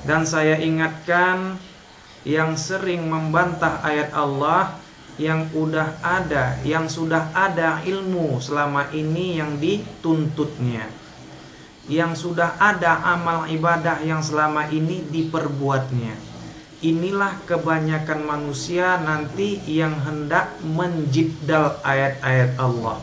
Dan saya ingatkan yang sering membantah ayat Allah, yang sudah ada ilmu selama ini yang dituntutnya, yang sudah ada amal ibadah yang selama ini diperbuatnya. Inilah kebanyakan manusia nanti yang hendak menjidal ayat-ayat Allah,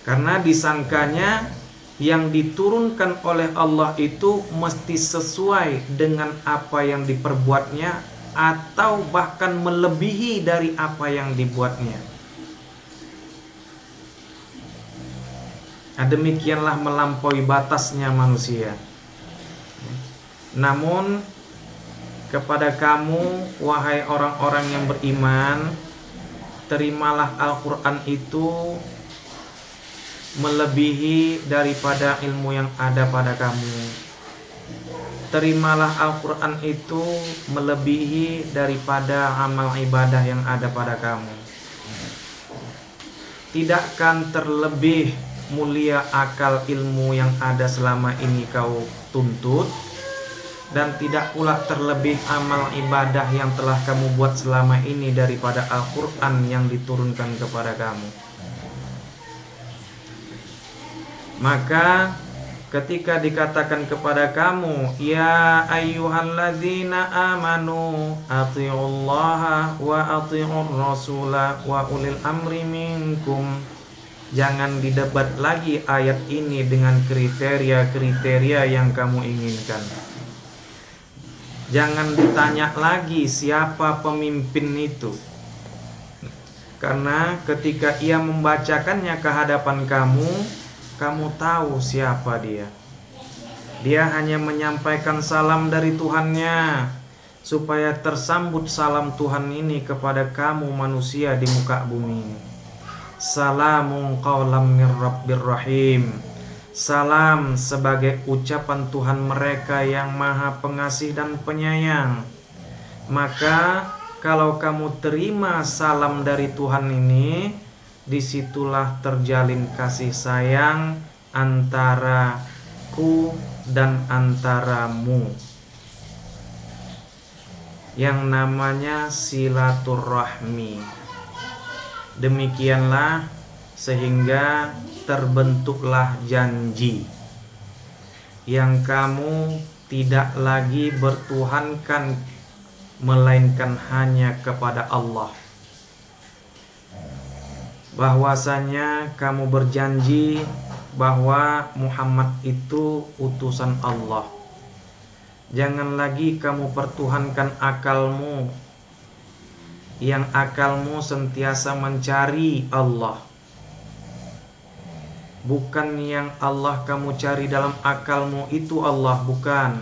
karena disangkanya yang diturunkan oleh Allah itu mesti sesuai dengan apa yang diperbuatnya, atau bahkan melebihi dari apa yang dibuatnya. Nah, demikianlah melampaui batasnya manusia. Namun kepada kamu, wahai orang-orang yang beriman, terimalah Al-Quran itu melebihi daripada ilmu yang ada pada kamu. Terimalah Al-Quran itu melebihi daripada amal ibadah yang ada pada kamu. Tidakkan terlebih mulia akal ilmu yang ada selama ini kau tuntut, dan tidak pula terlebih amal ibadah yang telah kamu buat selama ini daripada Al-Quran yang diturunkan kepada kamu. Maka ketika dikatakan kepada kamu, ya ayyuhalladzina amanu athi'ullaha wa athi'ur rasula wa ulil amri minkum, jangan didebat lagi ayat ini dengan kriteria-kriteria yang kamu inginkan. Jangan ditanya lagi siapa pemimpin itu, karena ketika ia membacakannya ke hadapan kamu, kamu tahu siapa dia. Dia hanya menyampaikan salam dari Tuhannya, supaya tersambut salam Tuhan ini kepada kamu manusia di muka bumi ini. Salamun qawlam mir rabbir rahim. Salam sebagai ucapan Tuhan mereka yang maha pengasih dan penyayang. Maka kalau kamu terima salam dari Tuhan ini, disitulah terjalin kasih sayang antaraku dan antaramu, yang namanya silaturahmi. Demikianlah sehingga terbentuklah janji yang kamu tidak lagi bertuhankan melainkan hanya kepada Allah. Bahwasanya kamu berjanji bahwa Muhammad itu utusan Allah. Jangan lagi kamu pertuhankan akalmu, yang akalmu sentiasa mencari Allah, bukan yang Allah kamu cari dalam akalmu itu Allah, bukan.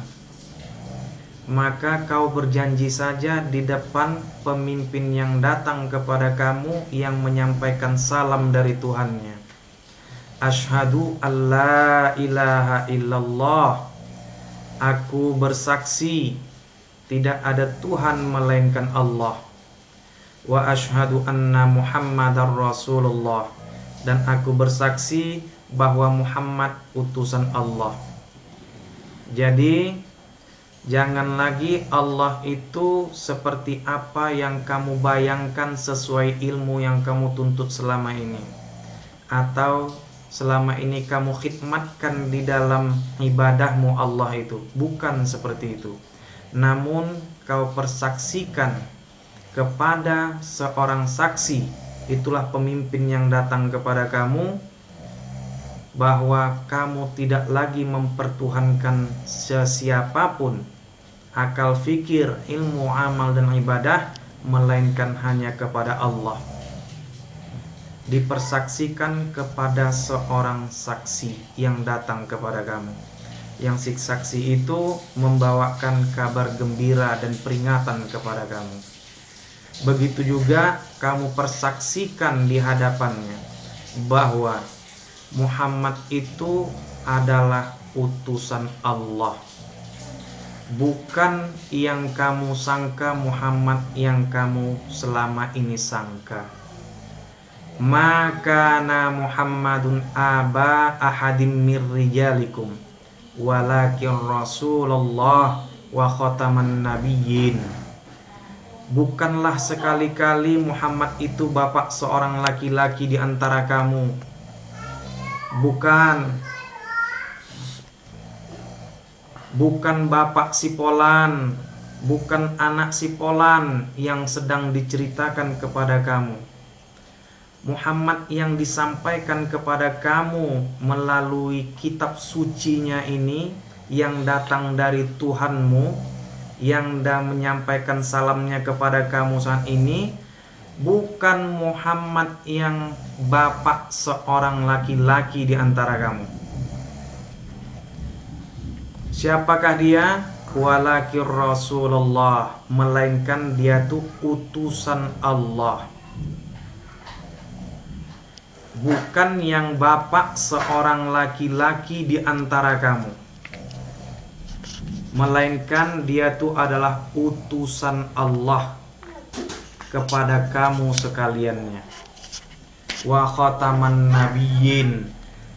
Maka kau berjanji saja di depan pemimpin yang datang kepada kamu yang menyampaikan salam dari Tuhannya. Asyhadu alla ilaha illallah. Aku bersaksi tidak ada Tuhan melainkan Allah. Wa asyhadu anna Muhammadar Rasulullah. Dan aku bersaksi bahwa Muhammad utusan Allah. Jadi jangan lagi Allah itu seperti apa yang kamu bayangkan sesuai ilmu yang kamu tuntut selama ini, atau selama ini kamu khidmatkan di dalam ibadahmu Allah itu. Bukan seperti itu. Namun kau persaksikan kepada seorang saksi, itulah pemimpin yang datang kepada kamu, bahwa kamu tidak lagi mempertuhankan sesiapapun, akal fikir, ilmu, amal dan ibadah, melainkan hanya kepada Allah. Dipersaksikan kepada seorang saksi yang datang kepada kamu, yang si saksi itu membawakan kabar gembira dan peringatan kepada kamu. Begitu juga kamu persaksikan di hadapannya bahwa Muhammad itu adalah utusan Allah, bukan yang kamu sangka Muhammad yang kamu selama ini sangka. Maka na Muhammadun aba ahadim mir rijalikum. walakin Rasulullah wa khataman nabiyyin. Bukanlah sekali-kali Muhammad itu bapak seorang laki-laki di antara kamu. Bukan bapak si Polan, bukan anak si Polan yang sedang diceritakan kepada kamu. Muhammad yang disampaikan kepada kamu melalui kitab sucinya ini, yang datang dari Tuhanmu, yang menyampaikan salamnya kepada kamu saat ini, bukan Muhammad yang bapak seorang laki-laki di antara kamu. Siapakah dia? Walakin Rasulullah, melainkan dia tuh utusan Allah. Bukan yang bapak seorang laki-laki di antara kamu, melainkan dia tuh adalah utusan Allah kepada kamu sekaliannya. Wa khataman nabiyyin,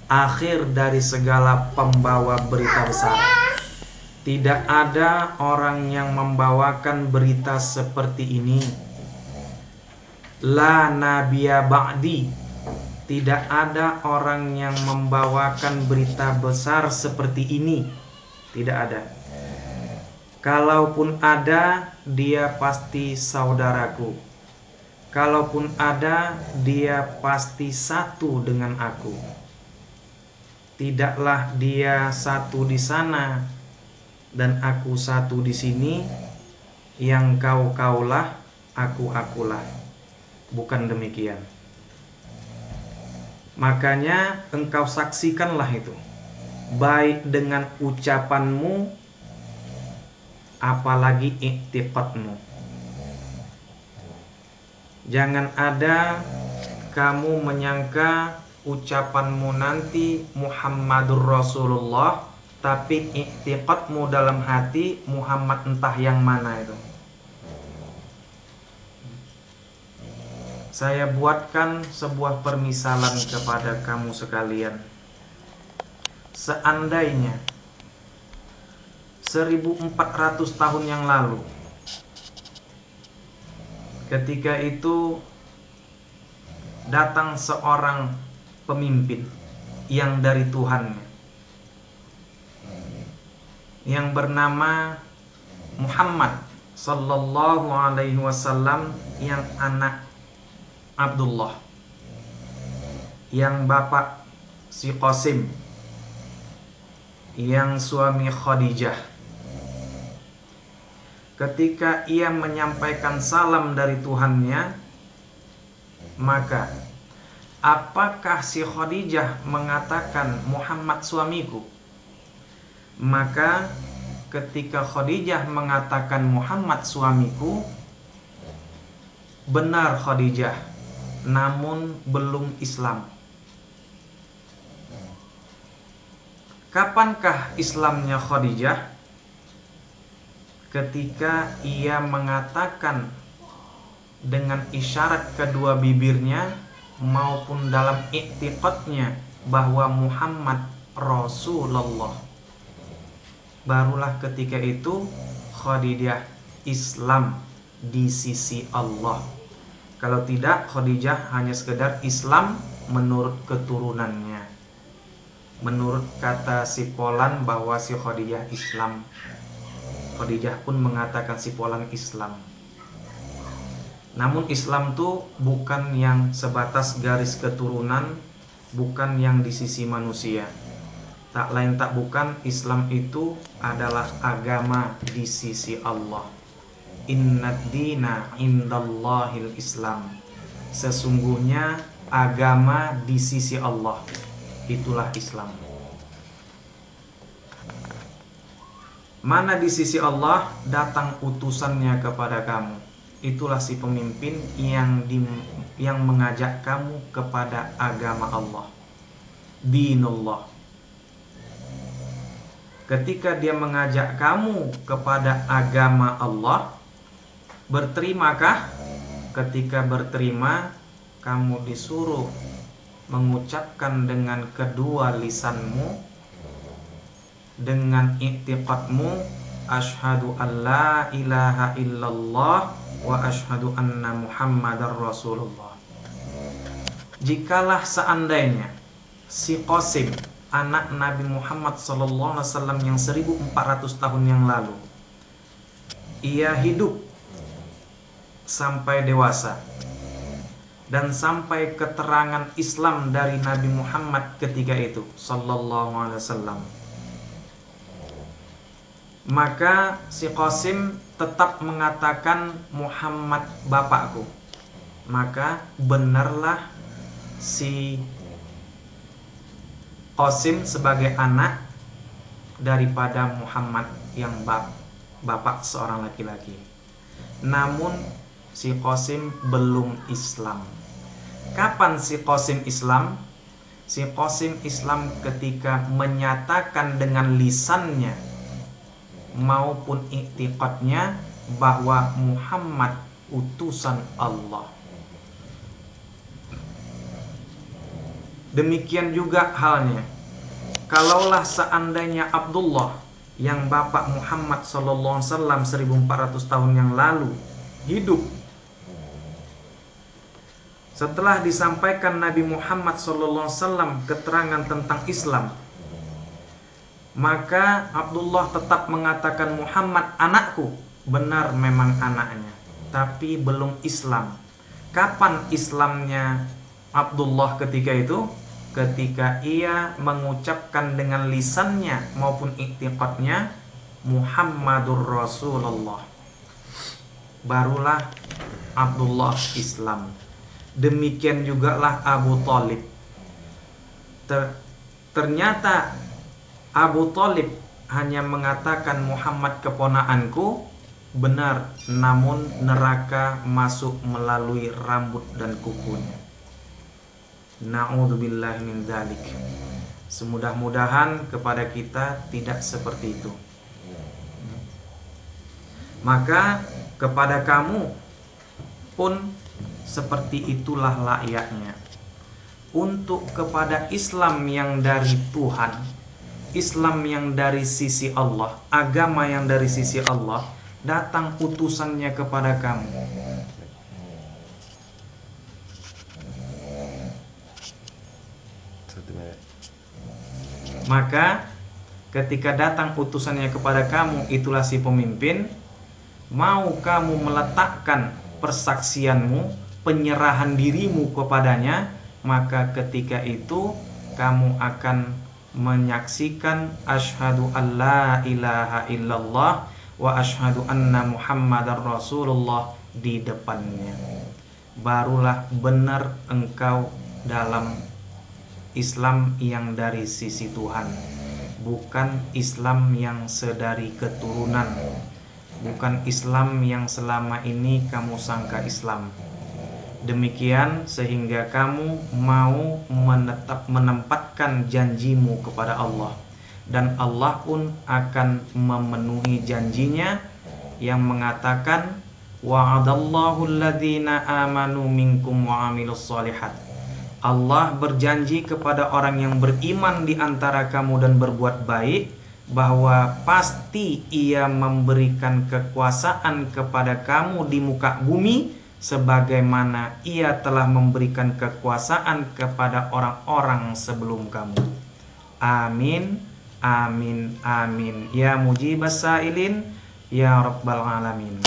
akhir dari segala pembawa berita besar. Tidak ada orang yang membawakan berita seperti ini. La nabiyya ba'di, tidak ada orang yang membawakan berita besar seperti ini. Tidak ada. Kalaupun ada, dia pasti saudaraku. Kalaupun ada, dia pasti satu dengan aku. Tidaklah dia satu di sana dan aku satu di sini, yang kaulah, akulah. Bukan demikian. Makanya engkau saksikanlah itu, baik dengan ucapanmu, apalagi i'tiqadmu. Jangan ada kamu menyangka ucapanmu nanti Muhammadur Rasulullah, tapi i'tiqadmu dalam hati Muhammad entah yang mana itu. Saya buatkan sebuah permisalan kepada kamu sekalian. Seandainya 1400 tahun yang lalu, ketika itu datang seorang pemimpin yang dari Tuhannya, yang bernama Muhammad sallallahu alaihi wasallam, yang anak Abdullah, yang bapak si Qasim, yang suami Khadijah. Ketika ia menyampaikan salam dari Tuhannya, maka apakah si Khadijah mengatakan Muhammad suamiku? Maka ketika Khadijah mengatakan Muhammad suamiku, benar Khadijah, namun belum Islam. Kapankah Islamnya Khadijah? Ketika ia mengatakan dengan isyarat kedua bibirnya maupun dalam i'tiqadnya bahwa Muhammad Rasulullah. Barulah ketika itu Khadijah Islam di sisi Allah. Kalau tidak, Khadijah hanya sekedar Islam menurut keturunannya. Menurut kata si Polan bahwa si Khadijah Islam, Khadijah pun mengatakan si Polan Islam. Namun Islam itu bukan yang sebatas garis keturunan, bukan yang di sisi manusia. Tak lain tak bukan, Islam itu adalah agama di sisi Allah. Innad dina indallahil Islam. Sesungguhnya agama di sisi Allah, itulah Islam. Mana di sisi Allah? Datang utusannya kepada kamu. Itulah si pemimpin yang mengajak kamu kepada agama Allah, dinullah. Ketika dia mengajak kamu kepada agama Allah, berterimakah? Ketika berterima, kamu disuruh mengucapkan dengan kedua lisanmu dengan i'tiqadmu asyhadu alla ilaha illallah wa asyhadu anna muhammadar rasulullah. Jikalah seandainya si Qasim, anak Nabi Muhammad SAW yang 1400 tahun yang lalu, ia hidup sampai dewasa dan sampai keterangan Islam dari Nabi Muhammad ketika itu sallallahu alaihi wasallam, maka si Qasim tetap mengatakan Muhammad bapakku, maka benarlah si Qasim sebagai anak daripada Muhammad yang bapak seorang laki-laki. Namun si Qasim belum Islam. Kapan si Qasim Islam? Si Qasim Islam ketika menyatakan dengan lisannya maupun i'tiqadnya bahwa Muhammad utusan Allah. Demikian juga halnya kalaulah seandainya Abdullah yang bapak Muhammad sallallahu alaihi wasallam 1400 tahun yang lalu hidup setelah disampaikan Nabi Muhammad SAW keterangan tentang Islam, maka Abdullah tetap mengatakan Muhammad anakku. Benar memang anaknya, tapi belum Islam. Kapan Islamnya Abdullah ketika itu? Ketika ia mengucapkan dengan lisannya maupun i'tiqadnya Muhammadur Rasulullah, barulah Abdullah Islam. Demikian jugalah Abu Thalib. Ternyata Abu Thalib hanya mengatakan Muhammad keponakanku, benar, namun neraka masuk melalui rambut dan kukunya. Na'udzubillahi min dzalik. Semudah-mudahan kepada kita tidak seperti itu. Maka kepada kamu pun seperti itulah layaknya. Untuk kepada Islam yang dari Tuhan, Islam yang dari sisi Allah, agama yang dari sisi Allah, datang utusannya kepada kamu. Maka ketika datang utusannya kepada kamu, itulah si pemimpin, mau kamu meletakkan persaksianmu, penyerahan dirimu kepadanya, maka ketika itu kamu akan menyaksikan asyhadu alla ilaha illallah wa asyhadu anna muhammadar rasulullah di depannya. Barulah benar engkau dalam Islam yang dari sisi Tuhan, bukan Islam yang sedari keturunan, bukan Islam yang selama ini kamu sangka Islam. Demikian sehingga kamu mau menempatkan janjimu kepada Allah, dan Allah pun akan memenuhi janjinya yang mengatakan wa'adallahu alladhina amanu minkum wa amilus solihat. Allah berjanji kepada orang yang beriman di antara kamu dan berbuat baik, bahwa pasti Ia memberikan kekuasaan kepada kamu di muka bumi sebagaimana Ia telah memberikan kekuasaan kepada orang-orang sebelum kamu. Amin, amin, amin. Ya mujibas sailin, ya rabbal alamin.